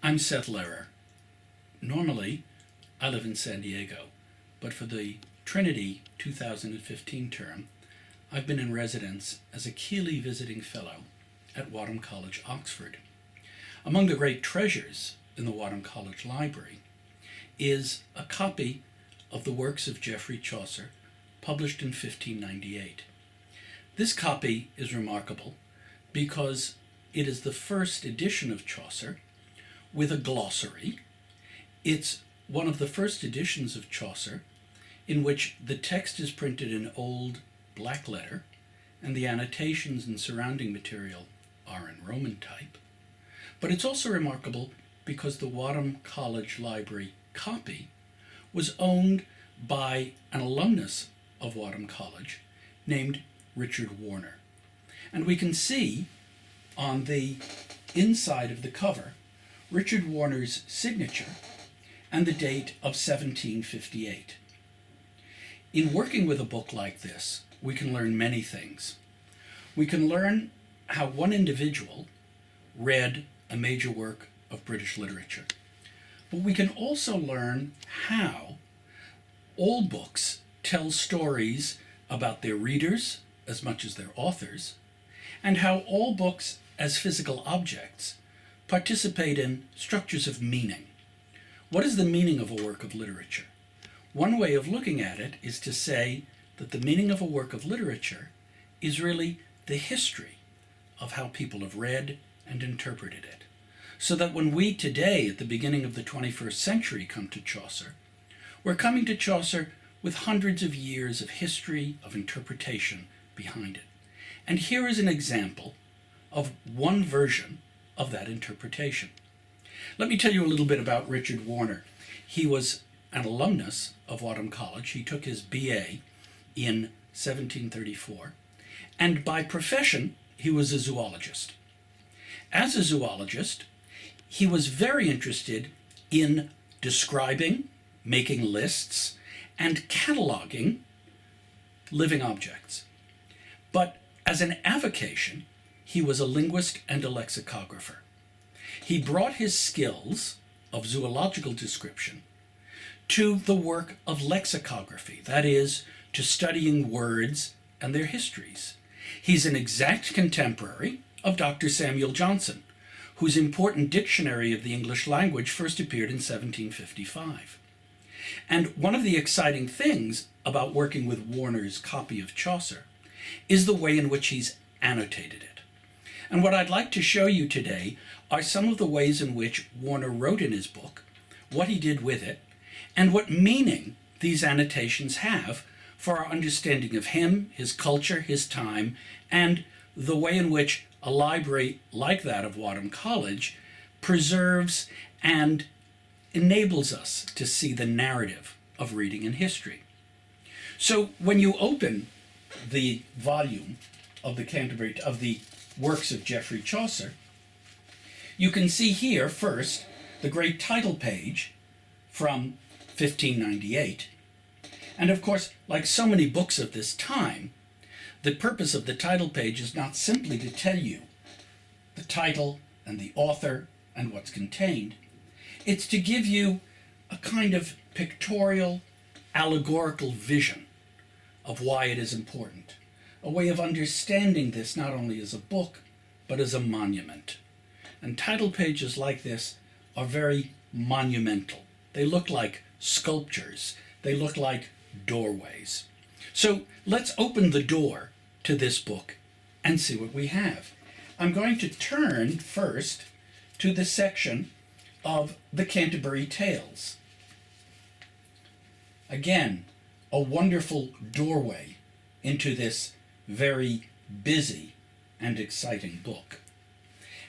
I'm Seth Lerer. Normally, I live in San Diego, but for the Trinity 2015 term, I've been in residence as a Keeley visiting fellow at Wadham College, Oxford. Among the great treasures in the Wadham College Library is a copy of the works of Geffrey Chaucer, published in 1598. This copy is remarkable because it is the first edition of Chaucer with a glossary. It's one of the first editions of Chaucer in which the text is printed in old black letter and the annotations and surrounding material are in Roman type. But it's also remarkable because the Wadham College Library copy was owned by an alumnus of Wadham College named Richard Warner. And we can see on the inside of the cover Richard Warner's signature and the date of 1758. In working with a book like this, we can learn many things. We can learn how one individual read a major work of British literature. But we can also learn how all books tell stories about their readers as much as their authors, and how all books as physical objects participate in structures of meaning. What is the meaning of a work of literature? One way of looking at it is to say that the meaning of a work of literature is really the history of how people have read and interpreted it. So that when we today, at the beginning of the 21st century, come to Chaucer, we're coming to Chaucer with hundreds of years of history, of interpretation behind it. And here is an example of one version of that interpretation. Let me tell you a little bit about Richard Warner. He was an alumnus of Wadham College. He took his BA in 1734, and by profession, he was a zoologist. As a zoologist, he was very interested in describing, making lists, and cataloging living objects. But as an avocation, he was a linguist and a lexicographer. He brought his skills of zoological description to the work of lexicography, that is, to studying words and their histories. He's an exact contemporary of Dr. Samuel Johnson, whose important dictionary of the English language first appeared in 1755. And one of the exciting things about working with Warner's copy of Chaucer is the way in which he's annotated it. And what I'd like to show you today are some of the ways in which Warner wrote in his book, what he did with it, and what meaning these annotations have for our understanding of him, his culture, his time, and the way in which a library like that of Wadham College preserves and enables us to see the narrative of reading and history. So when you open the volume of the works of Geffrey Chaucer, you can see here first the great title page from 1598. And of course, like so many books of this time, the purpose of the title page is not simply to tell you the title and the author and what's contained. It's to give you a kind of pictorial, allegorical vision of why it is important, a way of understanding this not only as a book, but as a monument. And title pages like this are very monumental. They look like sculptures. They look like doorways. So let's open the door to this book and see what we have. I'm going to turn first to the section of the Canterbury Tales. Again, a wonderful doorway into this very busy and exciting book.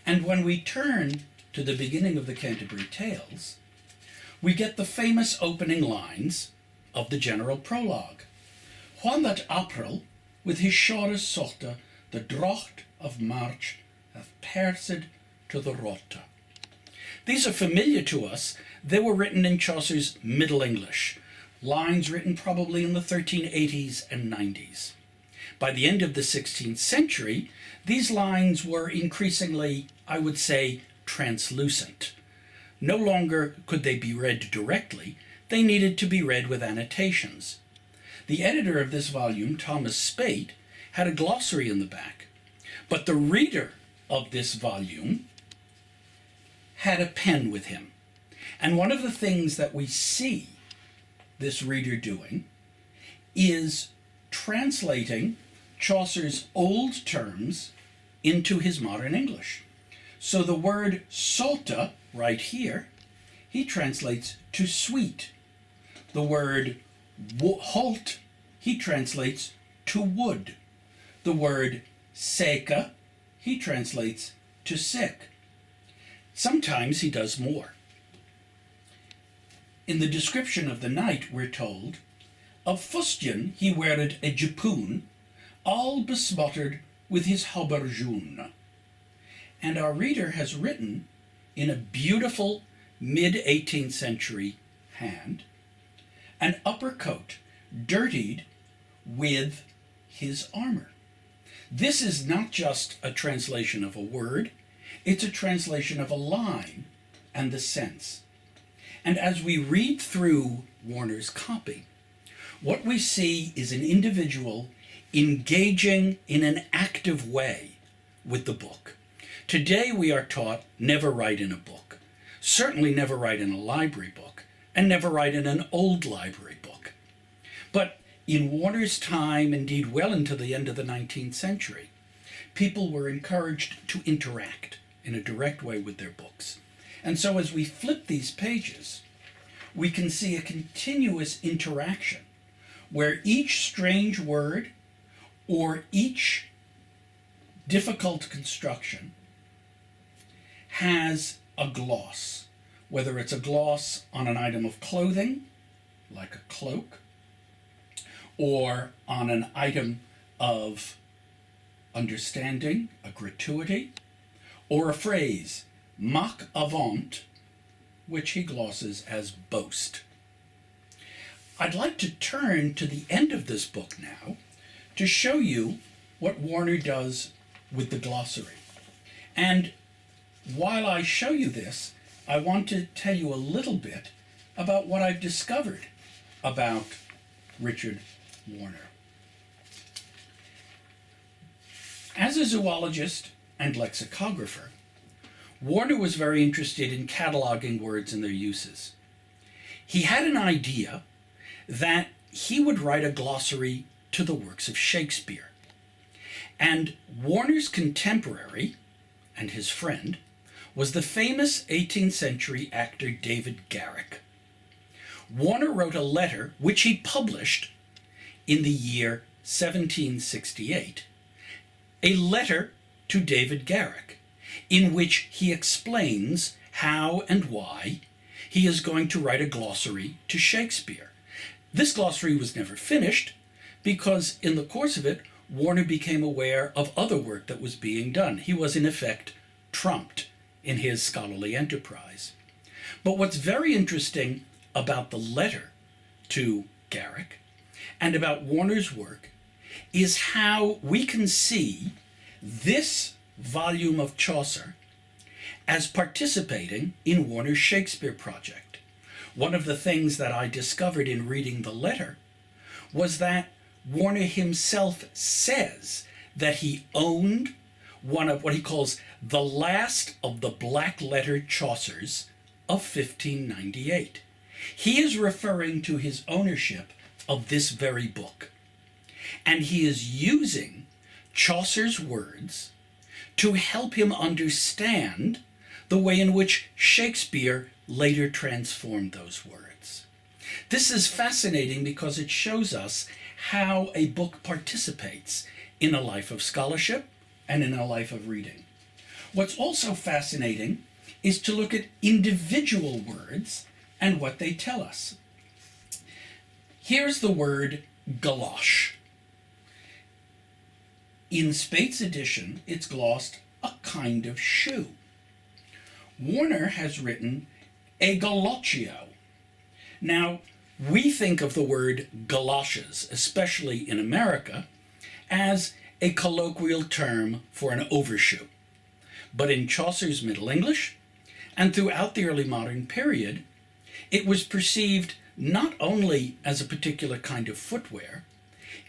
And when we turn to the beginning of the Canterbury Tales, we get the famous opening lines of the general prologue. When that April, with his shores sochte, the drocht of March hath persed to the Rota. These are familiar to us. They were written in Chaucer's Middle English, lines written probably in the 1380s and 90s. By the end of the 16th century, these lines were increasingly, I would say, translucent. No longer could they be read directly, they needed to be read with annotations. The editor of this volume, Thomas Speght, had a glossary in the back, but the reader of this volume had a pen with him. And one of the things that we see this reader doing is translating Chaucer's old terms into his modern English. So the word salta, right here, he translates to sweet. The word halt, he translates to wood. The word seca, he translates to sick. Sometimes he does more. In the description of the knight, we're told, of fustian he weared a jipoon, all besmottered with his haberjoon. And our reader has written, in a beautiful mid-18th century hand, an upper coat dirtied with his armor. This is not just a translation of a word, it's a translation of a line and the sense. And as we read through Warner's copy, what we see is an individual engaging in an active way with the book. Today we are taught never write in a book, certainly never write in a library book, and never write in an old library book. But in Warner's time, indeed well into the end of the 19th century, people were encouraged to interact in a direct way with their books. And so as we flip these pages, we can see a continuous interaction where each strange word or each difficult construction has a gloss, whether it's a gloss on an item of clothing, like a cloak, or on an item of understanding, a gratuity, or a phrase, mac avant, which he glosses as boast. I'd like to turn to the end of this book now to show you what Warner does with the glossary. And while I show you this, I want to tell you a little bit about what I've discovered about Richard Warner. As a zoologist and lexicographer, Warner was very interested in cataloging words and their uses. He had an idea that he would write a glossary to the works of Shakespeare. And Warner's contemporary, and his friend, was the famous 18th century actor David Garrick. Warner wrote a letter which he published in the year 1768, a letter to David Garrick, in which he explains how and why he is going to write a glossary to Shakespeare. This glossary was never finished because in the course of it, Warner became aware of other work that was being done. He was in effect trumped in his scholarly enterprise. But what's very interesting about the letter to Garrick and about Warner's work is how we can see this volume of Chaucer as participating in Warner's Shakespeare project. One of the things that I discovered in reading the letter was that Warner himself says that he owned one of what he calls the last of the black letter Chaucers of 1598. He is referring to his ownership of this very book. And he is using Chaucer's words to help him understand the way in which Shakespeare later transformed those words. This is fascinating because it shows us how a book participates in a life of scholarship and in a life of reading. What's also fascinating is to look at individual words and what they tell us. Here's the word galosh. In Speight's edition, it's glossed a kind of shoe. Warner has written a galoccio. Now, we think of the word galoshes, especially in America, as a colloquial term for an overshoe. But in Chaucer's Middle English, And throughout the early modern period, it was perceived not only as a particular kind of footwear,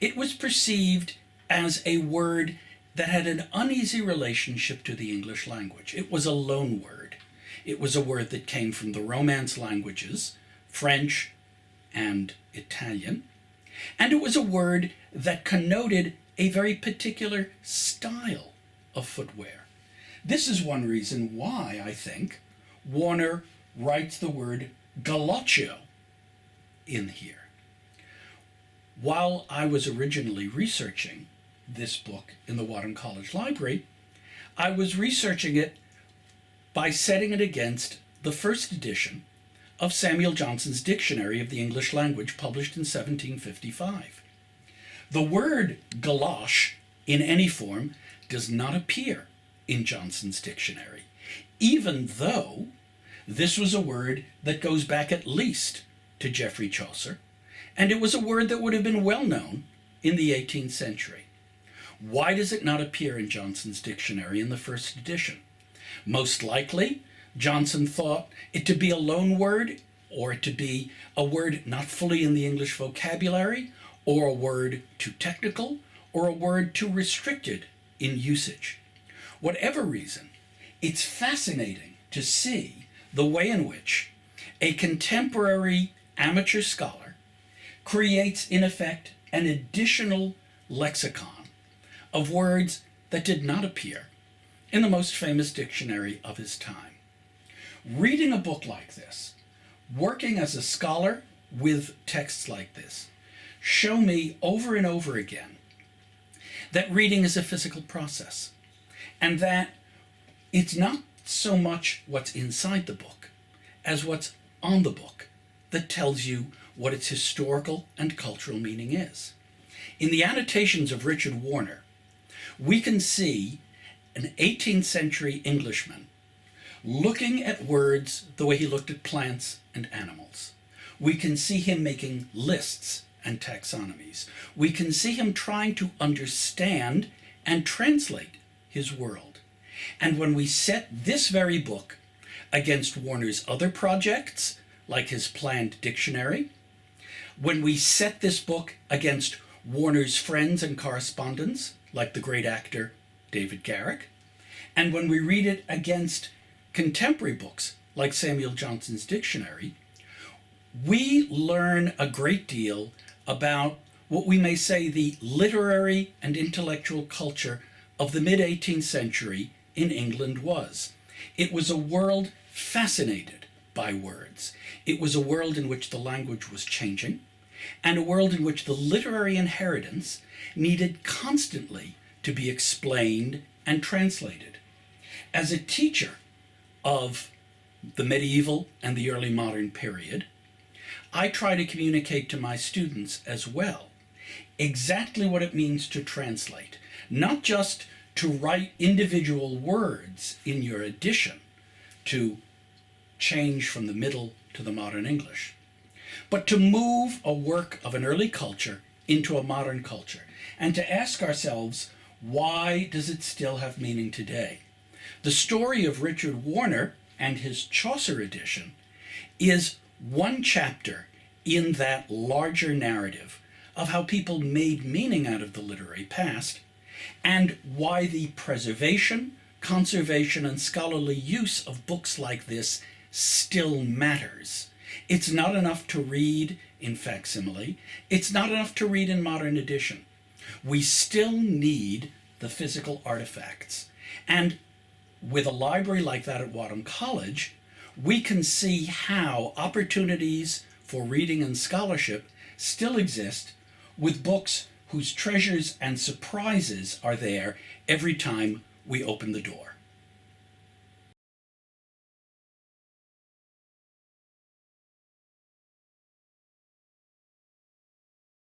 it was perceived as a word that had an uneasy relationship to the English language. It was a loan word. It was a word that came from the Romance languages, French and Italian, and it was a word that connoted a very particular style of footwear. This is one reason why, I think, Warner writes the word galoccio in here. While I was originally researching this book in the Wadham College Library, I was researching it by setting it against the first edition of Samuel Johnson's Dictionary of the English Language, published in 1755. The word galosh in any form does not appear in Johnson's dictionary, even though this was a word that goes back at least to Geffrey Chaucer, and it was a word that would have been well known in the 18th century. Why does it not appear in Johnson's dictionary in the first edition? Most likely, Johnson thought it to be a loan word, or it to be a word not fully in the English vocabulary, or a word too technical, or a word too restricted in usage. Whatever reason, it's fascinating to see the way in which a contemporary amateur scholar creates, in effect, an additional lexicon of words that did not appear in the most famous dictionary of his time. Reading a book like this, working as a scholar with texts like this, show me over and over again that reading is a physical process, and that it's not so much what's inside the book as what's on the book that tells you what its historical and cultural meaning is. In the annotations of Richard Warner, we can see an 18th century Englishman looking at words the way he looked at plants and animals. We can see him making lists and taxonomies. We can see him trying to understand and translate his world. And when we set this very book against Warner's other projects, like his planned dictionary, when we set this book against Warner's friends and correspondents, like the great actor David Garrick, and when we read it against contemporary books like Samuel Johnson's dictionary, we learn a great deal about what we may say the literary and intellectual culture of the mid-18th century in England was. It was a world fascinated by words. It was a world in which the language was changing, and a world in which the literary inheritance needed constantly to be explained and translated. As a teacher of the medieval and the early modern period, I try to communicate to my students as well exactly what it means to translate, not just to write individual words in your edition to change from the Middle to the modern English, but to move a work of an early culture into a modern culture, and to ask ourselves, why does it still have meaning today? The story of Richard Warner and his Chaucer edition is one chapter in that larger narrative of how people made meaning out of the literary past, and why the preservation, conservation, and scholarly use of books like this still matters. It's not enough to read in facsimile. It's not enough to read in modern edition. We still need the physical artifacts. And with a library like that at Wadham College, we can see how opportunities for reading and scholarship still exist with books whose treasures and surprises are there every time we open the door.